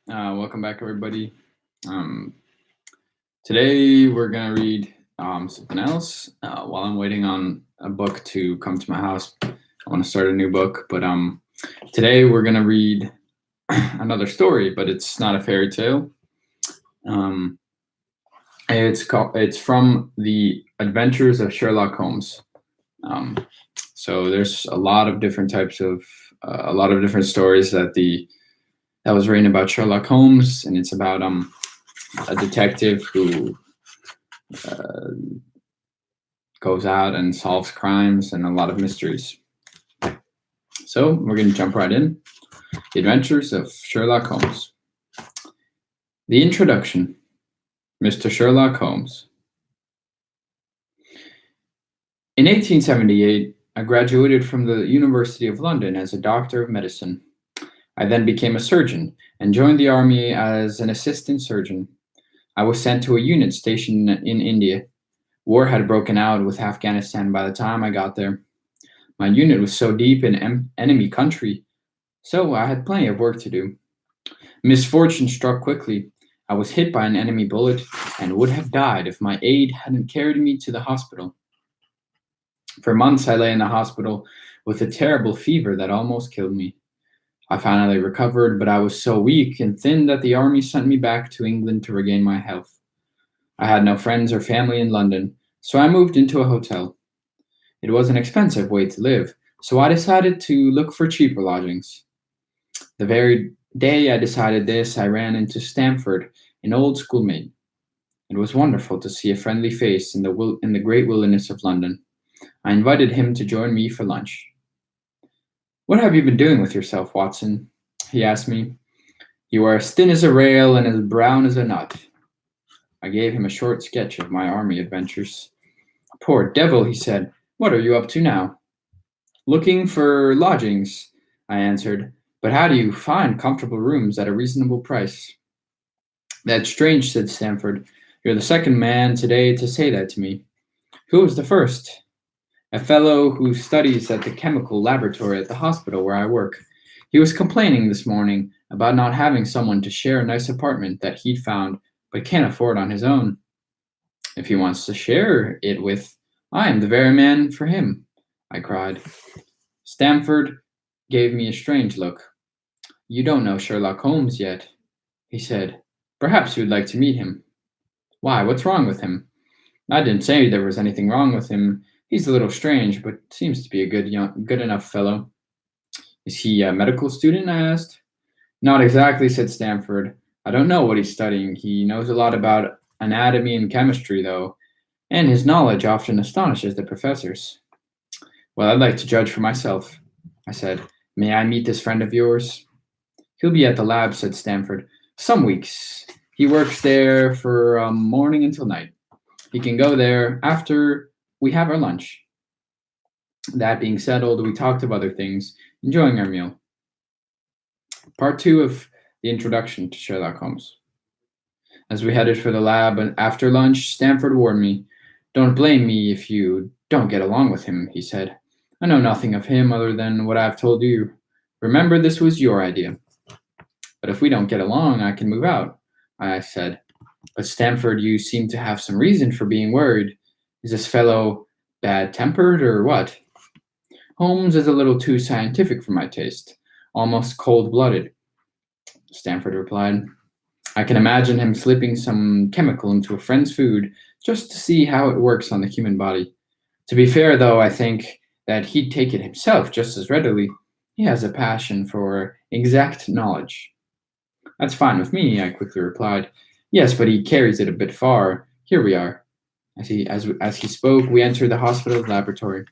Welcome back, everybody. Um, Today we're gonna read something else while I'm waiting on a book to come to my house. I want to start a new book, but today we're gonna read another story, but it's not a fairy tale. Um, it's from the Adventures of Sherlock Holmes. Um, so there's a lot of different types of a lot of different stories that was written about Sherlock Holmes, and it's about a detective who uh, goes out and solves crimes and a lot of mysteries. So we're going to jump right in. The Adventures of Sherlock Holmes. The introduction. Mr. Sherlock Holmes. In 1878, I graduated from the University of London as a doctor of medicine. I then became a surgeon and joined the army as an assistant surgeon. I was sent to a unit stationed in India. War had broken out with Afghanistan by the time I got there. My unit was so deep in enemy country, so I had plenty of work to do. Misfortune struck quickly. I was hit by an enemy bullet and would have died if my aide hadn't carried me to the hospital. For months I lay in the hospital with a terrible fever that almost killed me. I finally recovered, but I was so weak and thin that the army sent me back to England to regain my health. I had no friends or family in London, so I moved into a hotel. It was an expensive way to live, so I decided to look for cheaper lodgings. The very day I decided this, I ran into Stamford, an old schoolmate. It was wonderful to see a friendly face in the great wilderness of London. I invited him to join me for lunch. "What have you been doing with yourself, Watson?" he asked me. "You are as thin as a rail and as brown as a nut." I gave him a short sketch of my army adventures. "Poor devil," he said. "What are you up to now?" "Looking for lodgings," I answered. "But how do you find comfortable rooms at a reasonable price?" "That's strange," said Stamford. "You're the second man today to say that to me." "Who was the first?" "A fellow who studies at the chemical laboratory at the hospital where I work. He was complaining this morning about not having someone to share a nice apartment that he'd found but can't afford on his own. If he wants to share it with, I am the very man for him," I cried. Stamford gave me a strange look. "You don't know Sherlock Holmes yet," he said. "Perhaps you'd like to meet him." "Why, what's wrong with him?" "I didn't say there was anything wrong with him. He's a little strange, but seems to be a good enough fellow." "Is he a medical student?" I asked. "Not exactly," said Stamford. "I don't know what he's studying. He knows a lot about anatomy and chemistry, though, and his knowledge often astonishes the professors." "Well, I'd like to judge for myself," I said. "May I meet this friend of yours?" "He'll be at the lab," said Stamford. "Some weeks. He works there from morning until night. He can go there after we have our lunch." That being settled, we talked of other things, enjoying our meal. Part 2 of the introduction to Sherlock Holmes. As we headed for the lab after lunch, Stamford warned me. "Don't blame me if you don't get along with him," he said. "I know nothing of him other than what I've told you. Remember, this was your idea." "But if we don't get along, I can move out," I said. "But Stamford, you seem to have some reason for being worried. Is this fellow bad-tempered or what?" "Holmes is a little too scientific for my taste, almost cold-blooded," Stamford replied. "I can imagine him slipping some chemical into a friend's food just to see how it works on the human body. To be fair, though, I think that he'd take it himself just as readily. He has a passion for exact knowledge." "That's fine with me," I quickly replied. "Yes, but he carries it a bit far. Here we are." As he spoke, we entered the hospital's laboratory.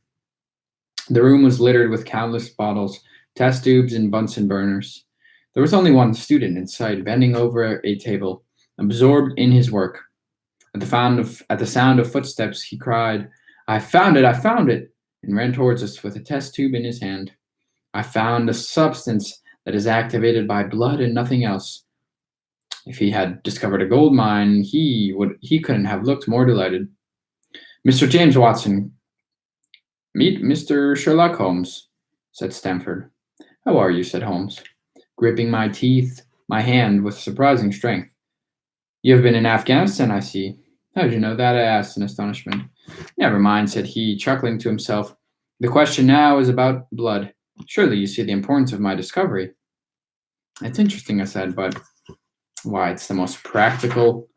The room was littered with countless bottles, test tubes, and Bunsen burners. There was only one student in sight, bending over a table, absorbed in his work. At the sound of footsteps, he cried, "I found it! I found it!" and ran towards us with a test tube in his hand. "I found a substance that is activated by blood and nothing else." If he had discovered a gold mine, he couldn't have looked more delighted. "Mr. James Watson, meet Mr. Sherlock Holmes," said Stamford. "How are you?" said Holmes, gripping my teeth my hand with surprising strength. You have been in Afghanistan, I see. How did you know that? I asked in astonishment. Never mind, said he, chuckling to himself. The question now is about blood. Surely you see the importance of my discovery. It's interesting, I said, but why, it's the most practical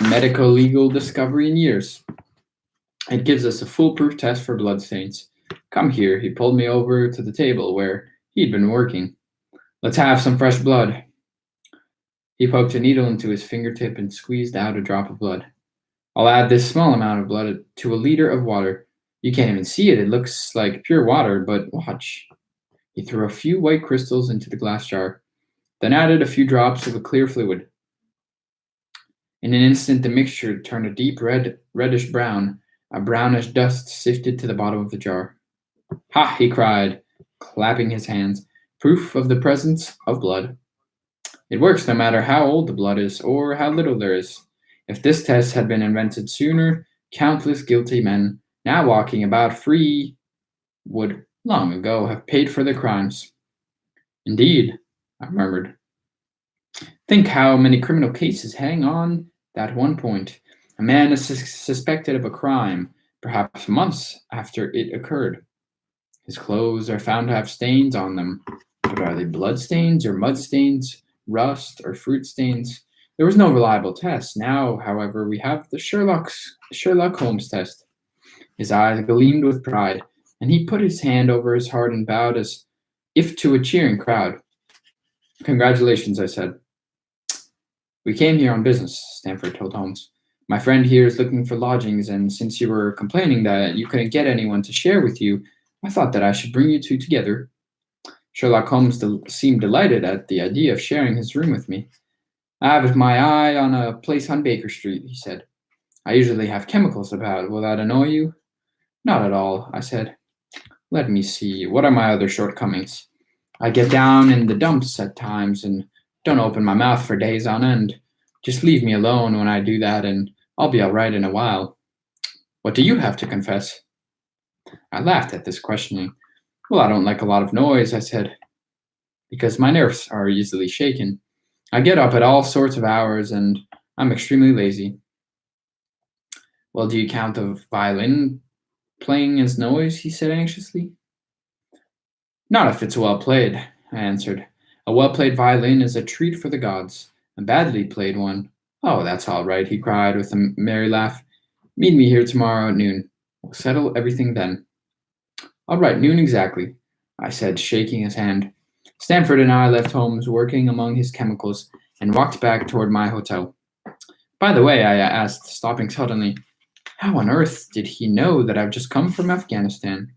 medico legal discovery in years. It gives us a foolproof test for bloodstains. Come here, he pulled me over to the table where he'd been working. Let's have some fresh blood. He poked a needle into his fingertip and squeezed out a drop of blood. I'll add this small amount of blood to a liter of water. You can't even see it, it looks like pure water, but watch. He threw a few white crystals into the glass jar, then added a few drops of a clear fluid. In an instant, the mixture turned a deep reddish brown. A brownish dust sifted to the bottom of the jar. Ha! He cried, clapping his hands. Proof of the presence of blood. It works no matter how old the blood is or how little there is. If this test had been invented sooner, countless guilty men, now walking about free, would long ago have paid for their crimes. Indeed, I murmured. Think how many criminal cases hang on that one point. A man is suspected of a crime, perhaps months after it occurred. His clothes are found to have stains on them. But are they blood stains or mud stains, rust or fruit stains? There was no reliable test. Now, however, we have the Sherlock Holmes test. His eyes gleamed with pride, and he put his hand over his heart and bowed as if to a cheering crowd. Congratulations, I said. We came here on business, Stanford told Holmes. My friend here is looking for lodgings, and since you were complaining that you couldn't get anyone to share with you, I thought that I should bring you two together. Sherlock Holmes seemed delighted at the idea of sharing his room with me. I have my eye on a place on Baker Street, he said. I usually have chemicals about. Will that annoy you? Not at all, I said. Let me see. What are my other shortcomings? I get down in the dumps at times and don't open my mouth for days on end. Just leave me alone when I do that, and I'll be all right in a while. What do you have to confess? I laughed at this questioning. Well, I don't like a lot of noise, I said, because my nerves are easily shaken. I get up at all sorts of hours, and I'm extremely lazy. Well, do you count the violin playing as noise? He said anxiously. Not if it's well played, I answered. A well-played violin is a treat for the gods. A badly played one. Oh, that's all right, he cried with a merry laugh. Meet me here tomorrow at noon. We'll settle everything then. All right, noon exactly, I said, shaking his hand. Stanford and I left Holmes working among his chemicals and walked back toward my hotel. By the way, I asked, stopping suddenly, how on earth did he know that I've just come from Afghanistan?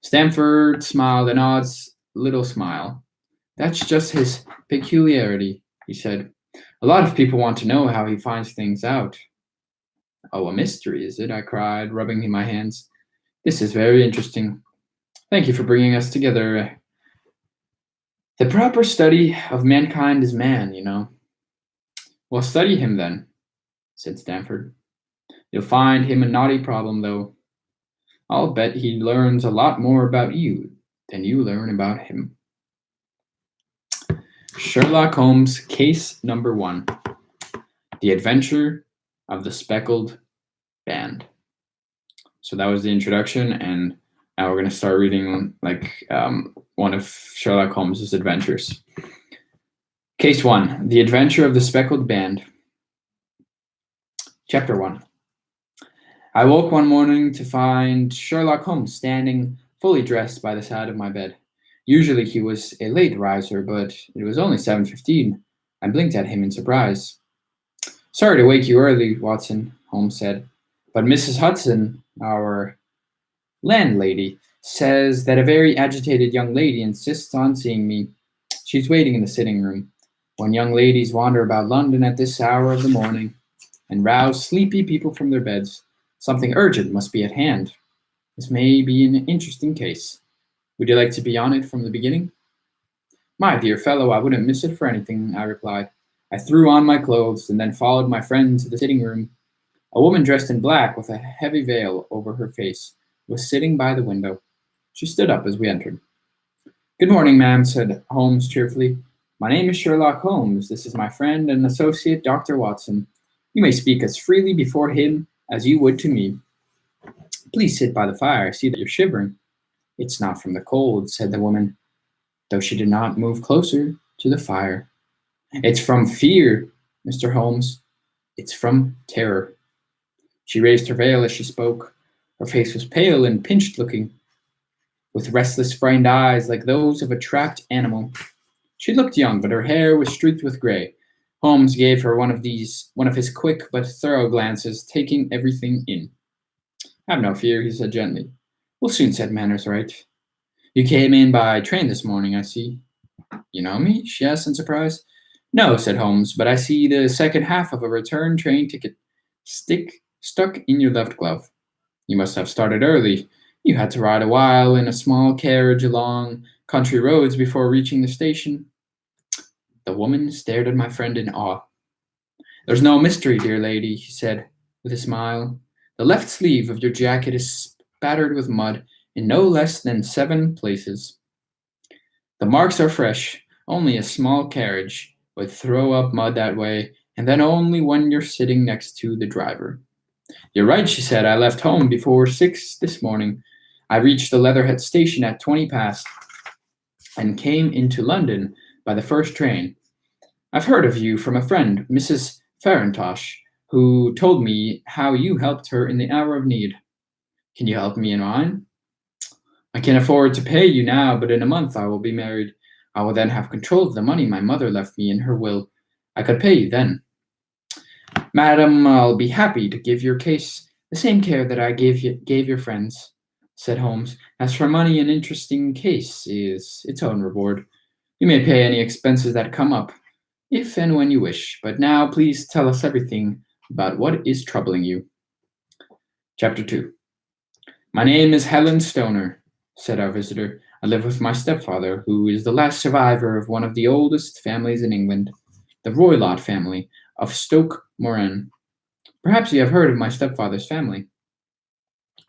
Stanford smiled an odd little smile. That's just his peculiarity, he said. A lot of people want to know how he finds things out. Oh, a mystery, is it? I cried, rubbing in my hands. This is very interesting. Thank you for bringing us together. The proper study of mankind is man, you know. Well, study him then, said Stanford. You'll find him a naughty problem, though. I'll bet he learns a lot more about you than you learn about him. Sherlock Holmes, case number 1. The Adventure of the Speckled Band. So that was the introduction, and now we're going to start reading one of Sherlock Holmes's adventures. Case 1, The Adventure of the Speckled Band. Chapter 1. I woke one morning to find Sherlock Holmes standing fully dressed by the side of my bed. Usually he was a late riser, but it was only 7:15. I blinked at him in surprise. Sorry to wake you early, Watson, Holmes said, but Mrs. Hudson, our landlady, says that a very agitated young lady insists on seeing me. She's waiting in the sitting room. When young ladies wander about London at this hour of the morning and rouse sleepy people from their beds, something urgent must be at hand. This may be an interesting case. Would you like to be on it from the beginning? My dear fellow, I wouldn't miss it for anything, I replied. I threw on my clothes and then followed my friend to the sitting room. A woman dressed in black with a heavy veil over her face was sitting by the window. She stood up as we entered. Good morning, ma'am, said Holmes cheerfully. My name is Sherlock Holmes. This is my friend and associate, Dr. Watson. You may speak as freely before him as you would to me. Please sit by the fire. I see that you're shivering. It's not from the cold, said the woman, though she did not move closer to the fire. It's from fear, Mr. Holmes. It's from terror. She raised her veil as she spoke. Her face was pale and pinched looking, with restless, frightened eyes like those of a trapped animal. She looked young, but her hair was streaked with gray. Holmes gave her one of his quick but thorough glances, taking everything in. Have no fear, he said gently. We'll soon set matters right. You came in by train this morning, I see. You know me? She asked in surprise. No, said Holmes, but I see the second half of a return train ticket stuck in your left glove. You must have started early. You had to ride a while in a small carriage along country roads before reaching the station. The woman stared at my friend in awe. There's no mystery, dear lady, he said, with a smile. The left sleeve of your jacket is spattered with mud in no less than 7 places. The marks are fresh. Only a small carriage would throw up mud that way, and then only when you're sitting next to the driver. You're right, she said. I left home before 6 this morning. I reached the Leatherhead station at 20 past and came into London by the first train. I've heard of you from a friend, Mrs. Farintosh, who told me how you helped her in the hour of need. Can you help me in mine? I can afford to pay you now, but in a month I will be married. I will then have control of the money my mother left me in her will. I could pay you then. Madam, I'll be happy to give your case the same care that I gave your friends, said Holmes. As for money, an interesting case is its own reward. You may pay any expenses that come up, if and when you wish. But now, please tell us everything about what is troubling you. Chapter 2. My name is Helen Stoner, said our visitor. I live with my stepfather, who is the last survivor of one of the oldest families in England, the Roylott family of Stoke Moran. Perhaps you have heard of my stepfather's family.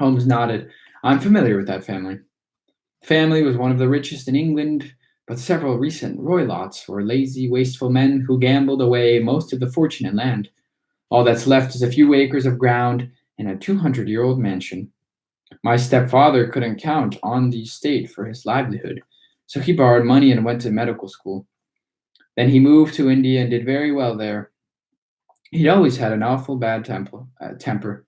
Holmes nodded. I'm familiar with that family. The family was one of the richest in England, but several recent Roylotts were lazy, wasteful men who gambled away most of the fortune and land. All that's left is a few acres of ground and a 200-year-old mansion. My stepfather couldn't count on the estate for his livelihood, so he borrowed money and went to medical school. Then he moved to India and did very well there. He'd always had an awful bad temper.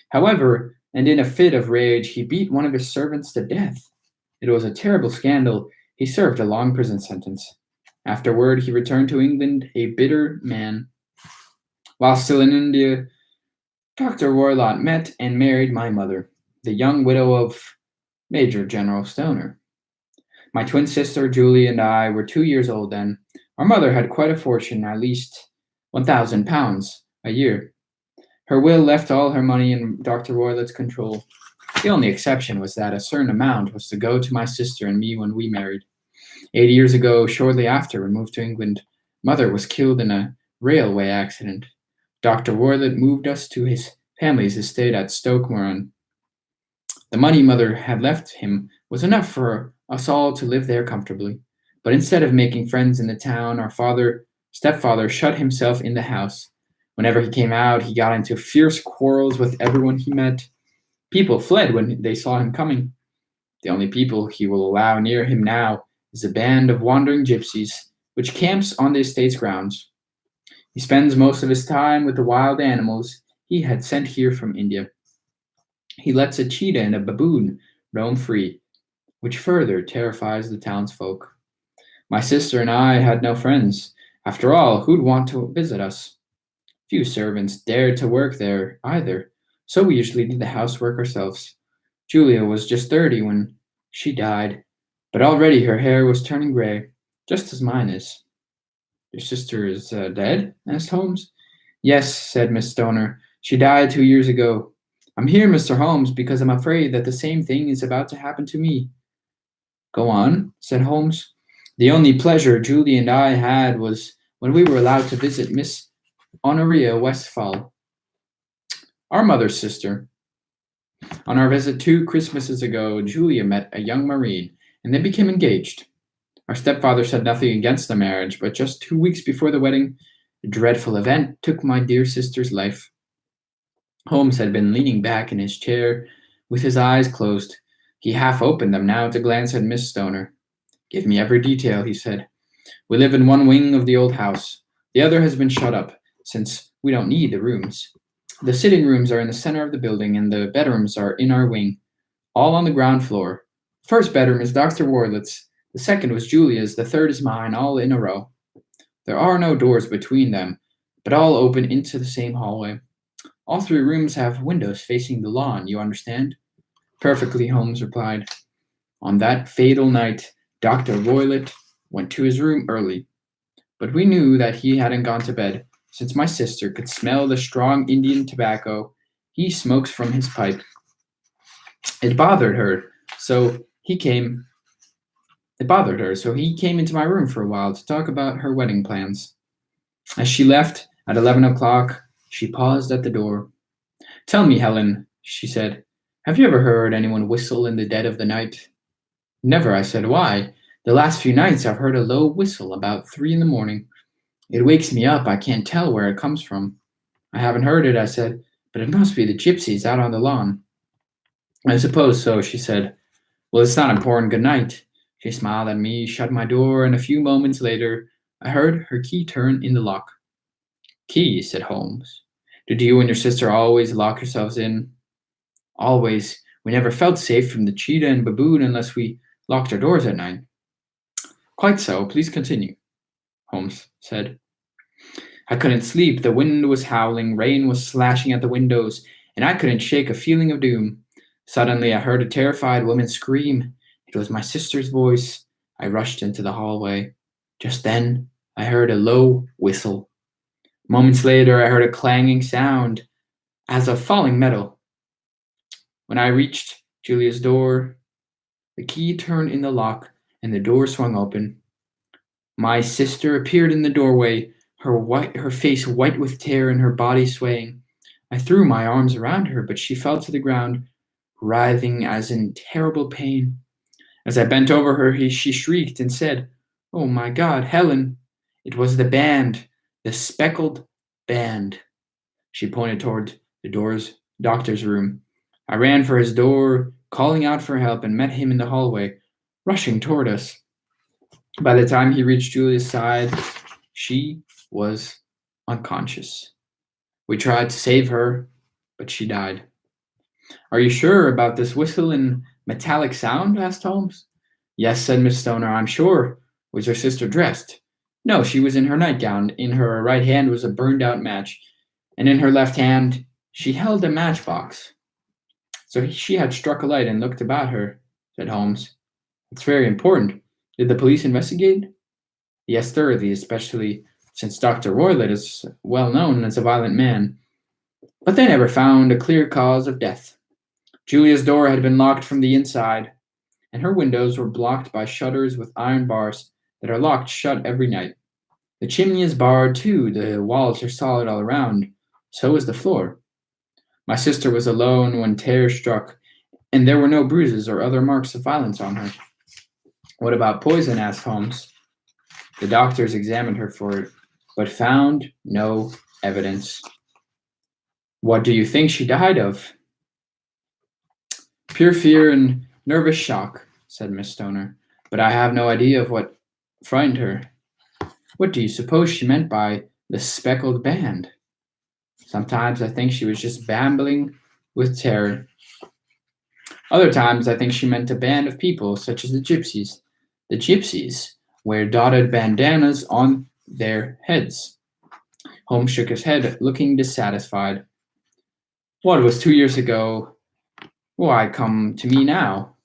However, and in a fit of rage, he beat one of his servants to death. It was a terrible scandal. He served a long prison sentence. Afterward, he returned to England a bitter man. While still in India, Dr. Roylott met and married my mother, the young widow of Major General Stoner. My twin sister, Julie, and I were 2 years old then. Our mother had quite a fortune, at least £1,000 a year. Her will left all her money in Dr. Roylott's control. The only exception was that a certain amount was to go to my sister and me when we married. 8 years ago, shortly after we moved to England, Mother was killed in a railway accident. Dr. Roylott moved us to his family's estate at Stoke Moran. The money Mother had left him was enough for us all to live there comfortably. But instead of making friends in the town, our stepfather shut himself in the house. Whenever he came out, he got into fierce quarrels with everyone he met. People fled when they saw him coming. The only people he will allow near him now is a band of wandering gypsies, which camps on the estate's grounds. He spends most of his time with the wild animals he had sent here from India. He lets a cheetah and a baboon roam free, which further terrifies the townsfolk. My sister and I had no friends. After all, who'd want to visit us? Few servants dared to work there either, so we usually did the housework ourselves. Julia was just 30 when she died, but already her hair was turning gray, just as mine is. Your sister is dead? Asked Holmes. Yes, said Miss Stoner. She died 2 years ago. I'm here, Mr. Holmes, because I'm afraid that the same thing is about to happen to me. Go on, said Holmes. The only pleasure Julie and I had was when we were allowed to visit Miss Honoria Westphal, our mother's sister. On our visit 2 Christmases ago, Julia met a young Marine, and they became engaged. Our stepfather said nothing against the marriage, but just 2 weeks before the wedding, a dreadful event took my dear sister's life. Holmes had been leaning back in his chair with his eyes closed. He half opened them now to glance at Miss Stoner. Give me every detail, he said. We live in one wing of the old house. The other has been shut up, since we don't need the rooms. The sitting rooms are in the center of the building, and the bedrooms are in our wing, all on the ground floor. The first bedroom is Dr. Worlet's, the second was Julia's, the third is mine, all in a row. There are no doors between them, but all open into the same hallway. All three rooms have windows facing the lawn, you understand? Perfectly, Holmes replied. On that fatal night, Dr. Roylott went to his room early, but we knew that he hadn't gone to bed, since my sister could smell the strong Indian tobacco he smokes from his pipe. It bothered her, so he came. It bothered her, so he came into my room for a while to talk about her wedding plans. As she left at 11 o'clock, she paused at the door. Tell me, Helen, she said, have you ever heard anyone whistle in the dead of the night? Never, I said. Why? The last few nights I've heard a low whistle about 3 in the morning. It wakes me up. I can't tell where it comes from. I haven't heard it, I said, but it must be the gypsies out on the lawn. I suppose so, she said. Well, it's not important. Good night. She smiled at me, shut my door, and a few moments later I heard her key turn in the lock. Key, said Holmes. Did you and your sister always lock yourselves in? Always. We never felt safe from the cheetah and baboon unless we locked our doors at night. Quite so. Please continue, Holmes said. I couldn't sleep. The wind was howling, rain was slashing at the windows, and I couldn't shake a feeling of doom. Suddenly I heard a terrified woman scream. It was my sister's voice. I rushed into the hallway. Just then I heard a low whistle. Moments later I heard a clanging sound, as of falling metal. When I reached Julia's door, the key turned in the lock, and the door swung open. My sister appeared in the doorway, her face white with terror and her body swaying. I threw my arms around her, but she fell to the ground, writhing as in terrible pain. As I bent over her, she shrieked and said, Oh my God, Helen! It was the band, the Speckled band. She pointed toward the doctor's room. I ran for his door, calling out for help, and met him in the hallway, rushing toward us. By the time he reached Julia's side, she was unconscious. We tried to save her, but she died. Are you sure about this whistle and metallic sound? Asked Holmes. Yes, said Miss Stoner, I'm sure. Was your sister dressed? No, she was in her nightgown. In her right hand was a burned-out match, and in her left hand she held a matchbox. So she had struck a light and looked about her, said Holmes. It's very important. Did the police investigate? Yes, thoroughly, especially since Dr. Roylott is well known as a violent man. But they never found a clear cause of death. Julia's door had been locked from the inside, and her windows were blocked by shutters with iron bars that are locked shut every night. The chimney is barred, too. The walls are solid all around. So is the floor. My sister was alone when terror struck, and there were no bruises or other marks of violence on her. What about poison? Asked Holmes. The doctors examined her for it, but found no evidence. What do you think she died of? Pure fear and nervous shock, said Miss Stoner, but I have no idea of what frightened her. What do you suppose she meant by the Speckled band? Sometimes I think she was just babbling with terror. Other times I think she meant a band of people, such as the gypsies. The gypsies wear dotted bandanas on their heads. Holmes shook his head, looking dissatisfied. What was 2 years ago? Why come to me now?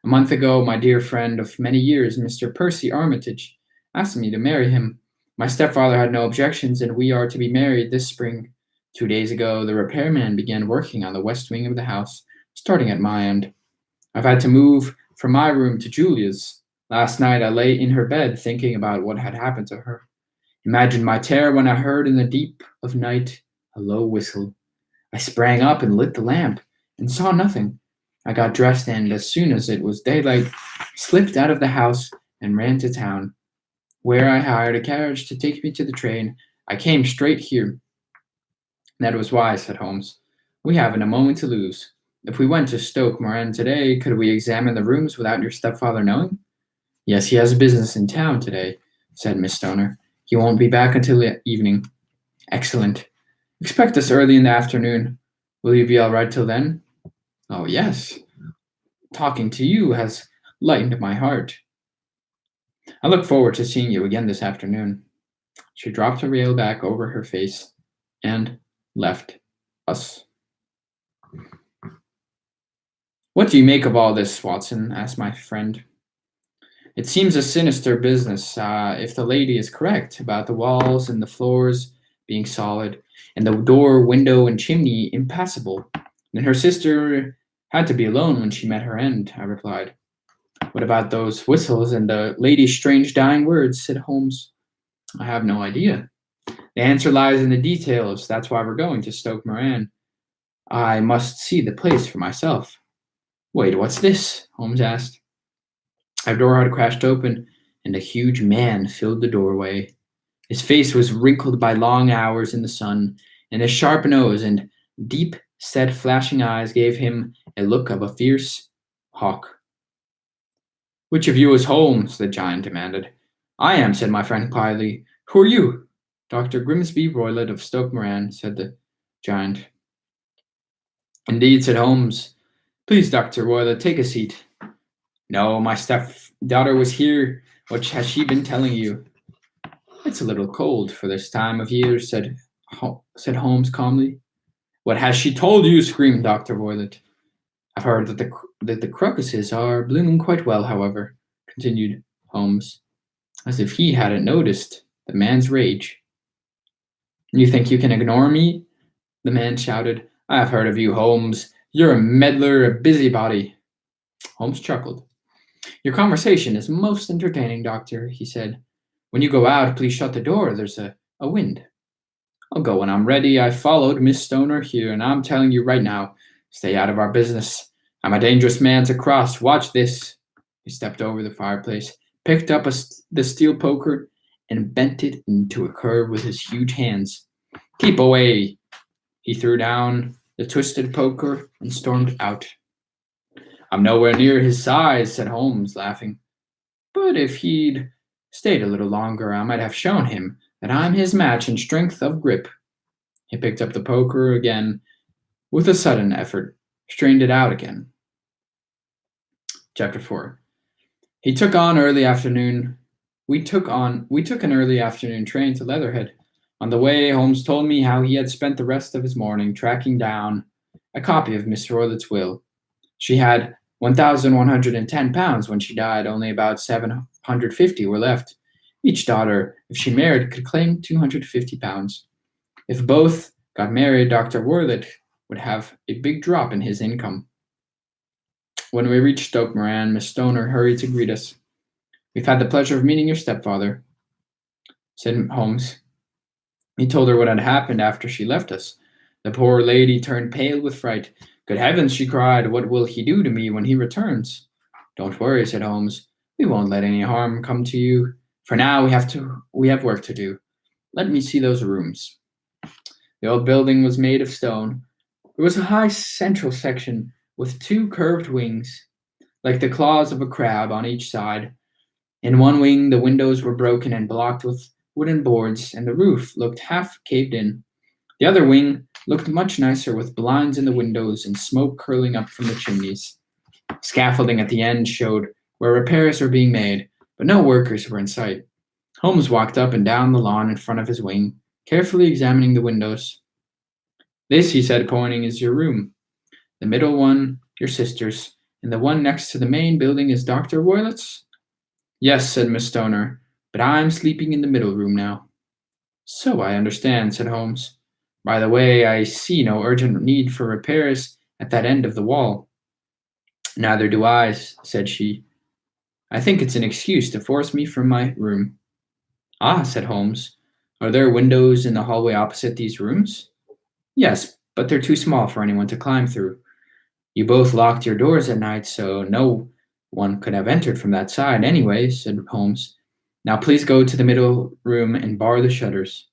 A month ago, my dear friend of many years, Mr. Percy Armitage, asked me to marry him. My stepfather had no objections, and we are to be married this spring. 2 days ago, the repairman began working on the west wing of the house, starting at my end. I've had to move from my room to Julia's. Last night I lay in her bed thinking about what had happened to her. Imagine my terror when I heard in the deep of night a low whistle. I sprang up and lit the lamp, and saw nothing. I got dressed and, as soon as it was daylight, slipped out of the house and ran to town, where I hired a carriage to take me to the train. I came straight here." "That was wise," said Holmes. "We haven't a moment to lose. If we went to Stoke Moran today, could we examine the rooms without your stepfather knowing?" "Yes, he has business in town today," said Miss Stoner. "He won't be back until the evening." "Excellent. Expect us early in the afternoon. Will you be all right till then?" "Oh, yes. Talking to you has lightened my heart. I look forward to seeing you again this afternoon." She dropped her veil back over her face and left us. "What do you make of all this, Watson?" asked my friend. "It seems a sinister business, if the lady is correct about the walls and the floors being solid, and the door, window, and chimney impassable. Then her sister had to be alone when she met her end," I replied. "What about those whistles and the lady's strange dying words?" said Holmes. "I have no idea. The answer lies in the details. That's why we're going to Stoke Moran. I must see the place for myself." "Wait, what's this?" Holmes asked. Our door had crashed open, and a huge man filled the doorway. His face was wrinkled by long hours in the sun, and his sharp nose and deep-set flashing eyes gave him a look of a fierce hawk. "Which of you is Holmes?" the giant demanded. "I am," said my friend quietly. "Who are you?" "Dr. Grimsby Roylott of Stoke Moran," said the giant. "Indeed," said Holmes. "Please, Dr. Roylott, take a seat." "No, my stepdaughter was here. What has she been telling you?" "It's a little cold for this time of year," said Holmes calmly. "What has she told you?" screamed Dr. Roylott. "I've heard that the crocuses are blooming quite well, however," continued Holmes, as if he hadn't noticed the man's rage. "You think you can ignore me?" the man shouted. "I've heard of you, Holmes. You're a meddler, a busybody." Holmes chuckled. "Your conversation is most entertaining, Doctor," he said. "When you go out, please shut the door. There's a wind." "I'll go when I'm ready. I followed Miss Stoner here, and I'm telling you right now, stay out of our business. I'm a dangerous man to cross. Watch this." He stepped over the fireplace, picked up the steel poker, and bent it into a curve with his huge hands. "Keep away!" He threw down the twisted poker and stormed out. "I'm nowhere near his size," said Holmes, laughing. "But if he'd stayed a little longer, I might have shown him that I'm his match in strength of grip." He picked up the poker again with a sudden effort, strained it out again. Chapter 4. He took on early afternoon. We took an early afternoon train to Leatherhead. On the way, Holmes told me how he had spent the rest of his morning tracking down a copy of Miss Roylott's will. She had £1,110 when she died. Only about 750 were left. Each daughter, if she married, could claim £250. If both got married, Dr. Roylott would have a big drop in his income. When we reached Stoke Moran, Miss Stoner hurried to greet us. "We've had the pleasure of meeting your stepfather," said Holmes. He told her what had happened after she left us. The poor lady turned pale with fright. "Good heavens," she cried, "what will he do to me when he returns?" "Don't worry," said Holmes. "We won't let any harm come to you. For now, we have work to do. Let me see those rooms." The old building was made of stone. There was a high central section with two curved wings, like the claws of a crab on each side. In one wing, the windows were broken and blocked with wooden boards, and the roof looked half caved in. The other wing looked much nicer, with blinds in the windows and smoke curling up from the chimneys. Scaffolding at the end showed where repairs were being made, but no workers were in sight. Holmes walked up and down the lawn in front of his wing, carefully examining the windows. "This," he said, pointing, "is your room. The middle one, your sister's, and the one next to the main building is Dr. Roylott's?" "Yes," said Miss Stoner, "but I'm sleeping in the middle room now." "So I understand," said Holmes. "By the way, I see no urgent need for repairs at that end of the wall." "Neither do I," said she. "I think it's an excuse to force me from my room." "Ah," said Holmes. "Are there windows in the hallway opposite these rooms?" "Yes, but they're too small for anyone to climb through. You both locked your doors at night, so no One could have entered from that side, anyway, said Holmes. Now please go to the middle room and bar the shutters.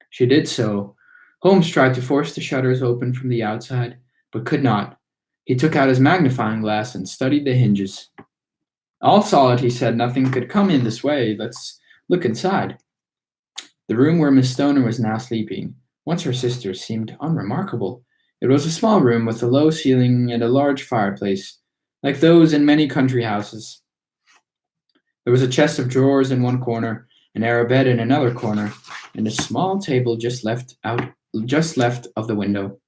She did so. Holmes tried to force the shutters open from the outside, but could not. He took out his magnifying glass and studied the hinges. All saw it, he said. Nothing could come in this way. Let's look inside. The room where Miss Stoner was now sleeping, once her sister, seemed unremarkable. It was a small room with a low ceiling and a large fireplace, like those in many country houses. There was a chest of drawers in one corner, an narrow bed in another corner, and a small table just left of the window.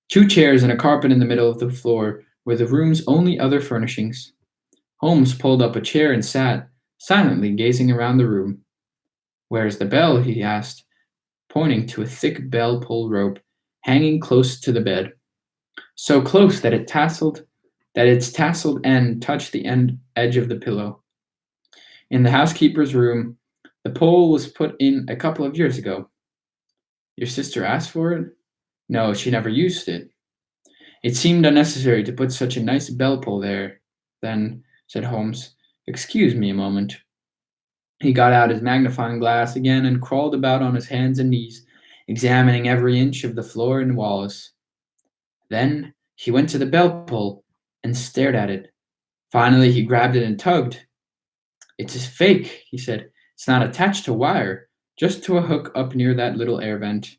Two chairs and a carpet in the middle of the floor were the room's only other furnishings. Holmes pulled up a chair and sat, silently gazing around the room. Where's the bell? He asked, pointing to a thick bell pull rope hanging close to the bed, so close that its tasseled end touched the edge of the pillow. In the housekeeper's room, the pole was put in a couple of years ago. Your sister asked for it? No, she never used it. It seemed unnecessary to put such a nice bell pull there. Then, said Holmes, excuse me a moment. He got out his magnifying glass again and crawled about on his hands and knees, examining every inch of the floor and walls. Then he went to the bell pull and stared at it. Finally, he grabbed it and tugged. It's a fake, he said. It's not attached to wire, just to a hook up near that little air vent.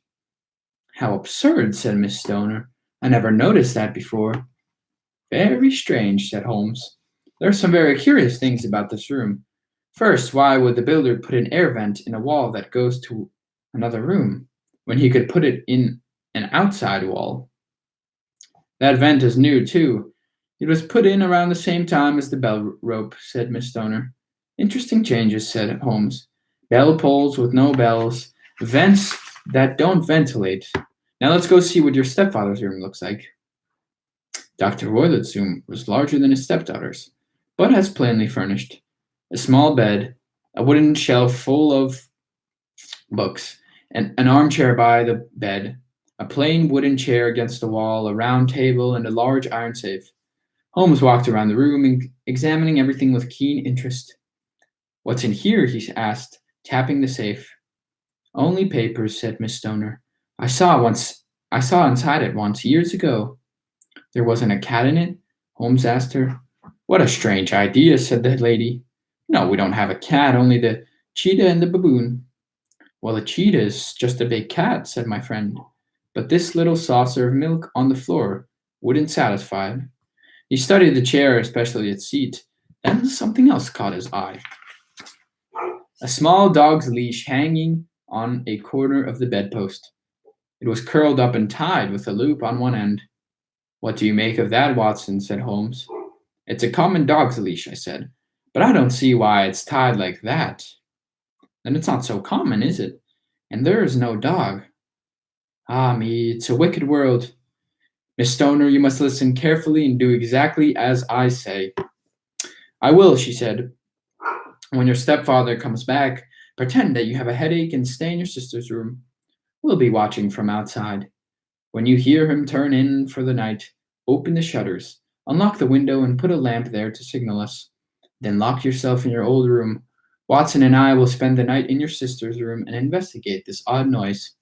How absurd, said Miss Stoner. I never noticed that before. Very strange, said Holmes. There are some very curious things about this room. First, why would the builder put an air vent in a wall that goes to another room, when he could put it in an outside wall? That vent is new, too. It was put in around the same time as the bell rope, said Miss Stoner. Interesting changes, said Holmes. Bell pulls with no bells, vents that don't ventilate. Now let's go see what your stepfather's room looks like. Dr. Roylett's room was larger than his stepdaughter's, but as plainly furnished. A small bed, a wooden shelf full of books, and an armchair by the bed, a plain wooden chair against the wall, a round table, and a large iron safe. Holmes walked around the room, examining everything with keen interest. What's in here? He asked, tapping the safe. Only papers, said Miss Stoner. I saw inside it once, years ago. There wasn't a cat in it? Holmes asked her. What a strange idea, said the lady. No, we don't have a cat, only the cheetah and the baboon. Well, a cheetah is just a big cat, said my friend. But this little saucer of milk on the floor wouldn't satisfy him. He studied the chair, especially its seat. Then something else caught his eye. A small dog's leash hanging on a corner of the bedpost. It was curled up and tied with a loop on one end. What do you make of that, Watson? Said Holmes. It's a common dog's leash, I said, but I don't see why it's tied like that. Then it's not so common, is it? And there is no dog. Ah me, it's a wicked world. Miss Stoner, you must listen carefully and do exactly as I say. I will, she said. When your stepfather comes back, pretend that you have a headache and stay in your sister's room. We'll be watching from outside. When you hear him turn in for the night, open the shutters, unlock the window, and put a lamp there to signal us. Then lock yourself in your old room. Watson and I will spend the night in your sister's room and investigate this odd noise.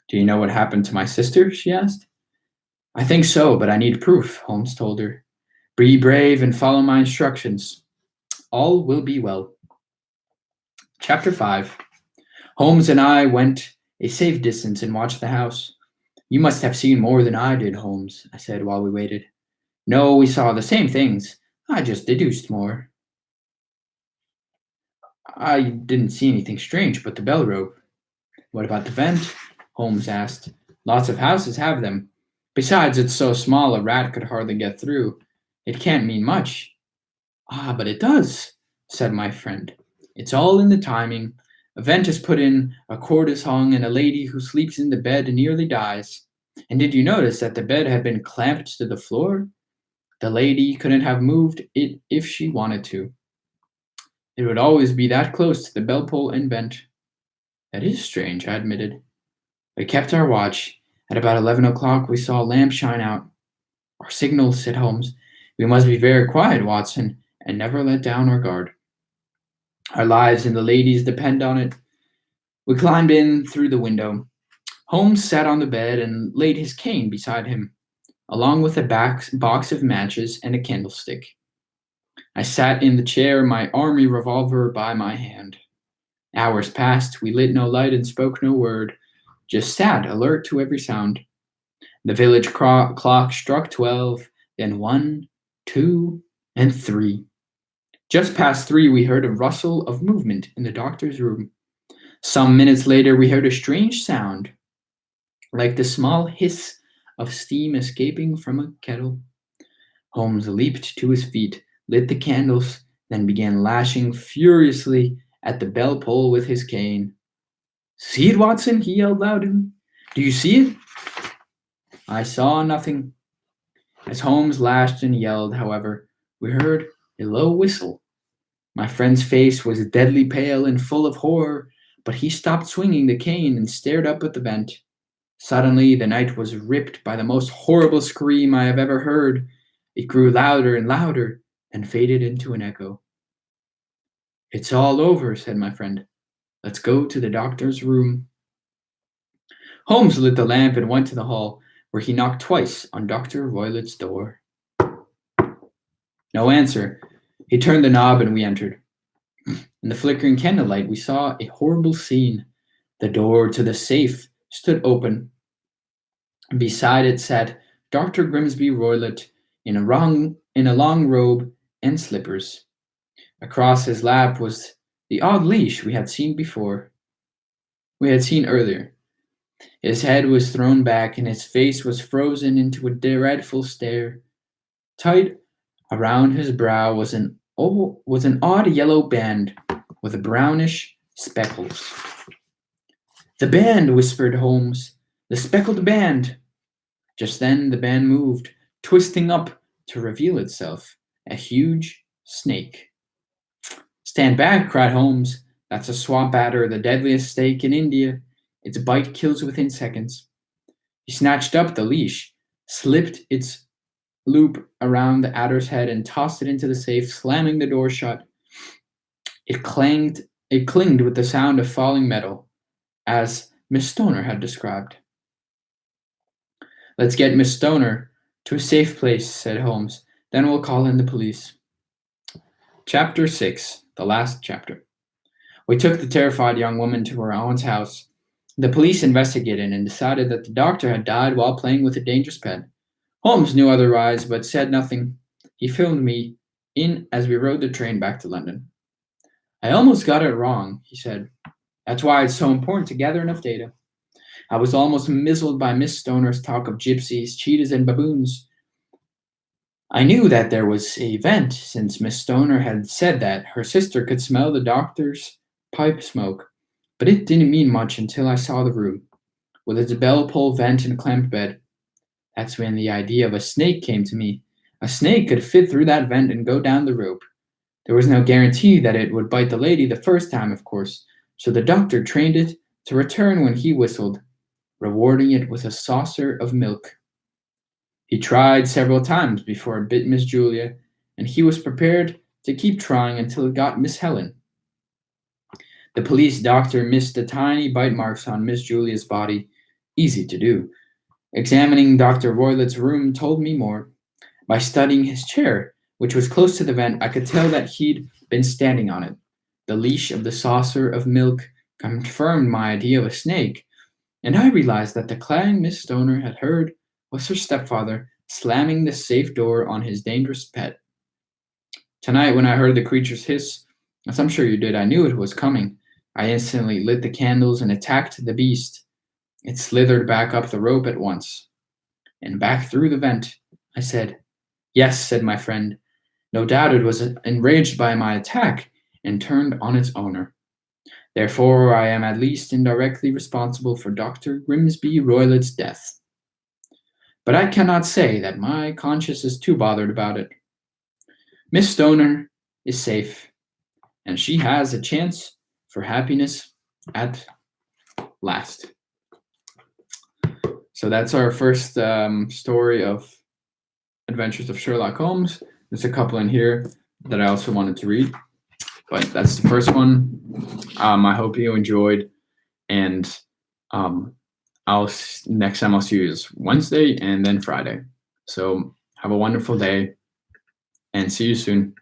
Do you know what happened to my sister? She asked. I think so, but I need proof, Holmes told her. Be brave and follow my instructions. All will be well. Chapter 5. Holmes and I went a safe distance and watched the house. You must have seen more than I did, Holmes, I said while we waited. No, we saw the same things. I just deduced more. I didn't see anything strange but the bell rope. What about the vent? Holmes asked. Lots of houses have them. Besides, it's so small a rat could hardly get through. It can't mean much. Ah, but it does, said my friend. It's all in the timing. A vent is put in, a cord is hung, and a lady who sleeps in the bed nearly dies. And did you notice that the bed had been clamped to the floor? The lady couldn't have moved it if she wanted to. It would always be that close to the bell pull and vent. That is strange, I admitted. We kept our watch. At about 11 o'clock, we saw a lamp shine out. Our signal, said Holmes. We must be very quiet, Watson, and never let down our guard. Our lives and the lady's depend on it. We climbed in through the window. Holmes sat on the bed and laid his cane beside him, along with a box of matches and a candlestick. I sat in the chair, my army revolver by my hand. Hours passed, we lit no light and spoke no word, just sat alert to every sound. The village clock struck 12, then 1, 2, and 3. Just past 3, we heard a rustle of movement in the doctor's room. Some minutes later, we heard a strange sound, like the small hiss of steam escaping from a kettle. Holmes leaped to his feet, lit the candles, then began lashing furiously at the bell pull with his cane. "See it, Watson?" he yelled loudly. "Do you see it?" I saw nothing. As Holmes lashed and yelled, however, we heard a low whistle. My friend's face was deadly pale and full of horror, but he stopped swinging the cane and stared up at the vent. Suddenly, the night was ripped by the most horrible scream I have ever heard. It grew louder and louder, and faded into an echo. "It's all over," said my friend. "Let's go to the doctor's room." Holmes lit the lamp and went to the hall, where he knocked twice on Dr. Roylett's door. No answer. He turned the knob and we entered. In the flickering candlelight, we saw a horrible scene. The door to the safe stood open. Beside it sat Dr. Grimsby Roylott in a long robe and slippers. Across his lap was the odd leash we had seen earlier. His head was thrown back and his face was frozen into a dreadful stare. Tight around his brow was an odd yellow band with brownish speckles. "The band," whispered Holmes. "The speckled band." Just then the band moved, twisting up to reveal itself, a huge snake. "Stand back," cried Holmes. "That's a swamp adder, the deadliest snake in India. Its bite kills within seconds." He snatched up the leash, slipped its loop around the adder's head, and tossed it into the safe, slamming the door shut. It clinged with the sound of falling metal, as Miss Stoner had described. "Let's get Miss Stoner to a safe place," said Holmes. "Then we'll call in the police." Chapter 6, the last chapter. We took the terrified young woman to her aunt's house. The police investigated and decided that the doctor had died while playing with a dangerous pet. Holmes knew otherwise, but said nothing. He filmed me in as we rode the train back to London. "I almost got it wrong," he said. "That's why it's so important to gather enough data. I was almost mizzled by Miss Stoner's talk of gypsies, cheetahs, and baboons. I knew that there was a vent, since Miss Stoner had said that her sister could smell the doctor's pipe smoke, but it didn't mean much until I saw the room, with its bell-pull vent and clamped bed. That's when the idea of a snake came to me. A snake could fit through that vent and go down the rope. There was no guarantee that it would bite the lady the first time, of course, so the doctor trained it to return when he whistled, rewarding it with a saucer of milk. He tried several times before it bit Miss Julia, and he was prepared to keep trying until it got Miss Helen. The police doctor missed the tiny bite marks on Miss Julia's body. Easy to do. Examining Dr. Roylett's room told me more. By studying his chair, which was close to the vent, I could tell that he'd been standing on it. The leash of the saucer of milk confirmed my idea of a snake, and I realized that the clang Miss Stoner had heard was her stepfather slamming the safe door on his dangerous pet. Tonight, when I heard the creature's hiss, as I'm sure you did, I knew it was coming. I instantly lit the candles and attacked the beast. It slithered back up the rope at once, and back through the vent. I said, "Yes," said my friend. "No doubt it was enraged by my attack and turned on its owner. Therefore, I am at least indirectly responsible for Dr. Grimsby Roylett's death. But I cannot say that my conscience is too bothered about it. Miss Stoner is safe, and she has a chance for happiness at last." So that's our first story of Adventures of Sherlock Holmes. There's a couple in here that I also wanted to read, but that's the first one. I hope you enjoyed, and um, next time I'll see you is Wednesday and then Friday. So have a wonderful day and see you soon.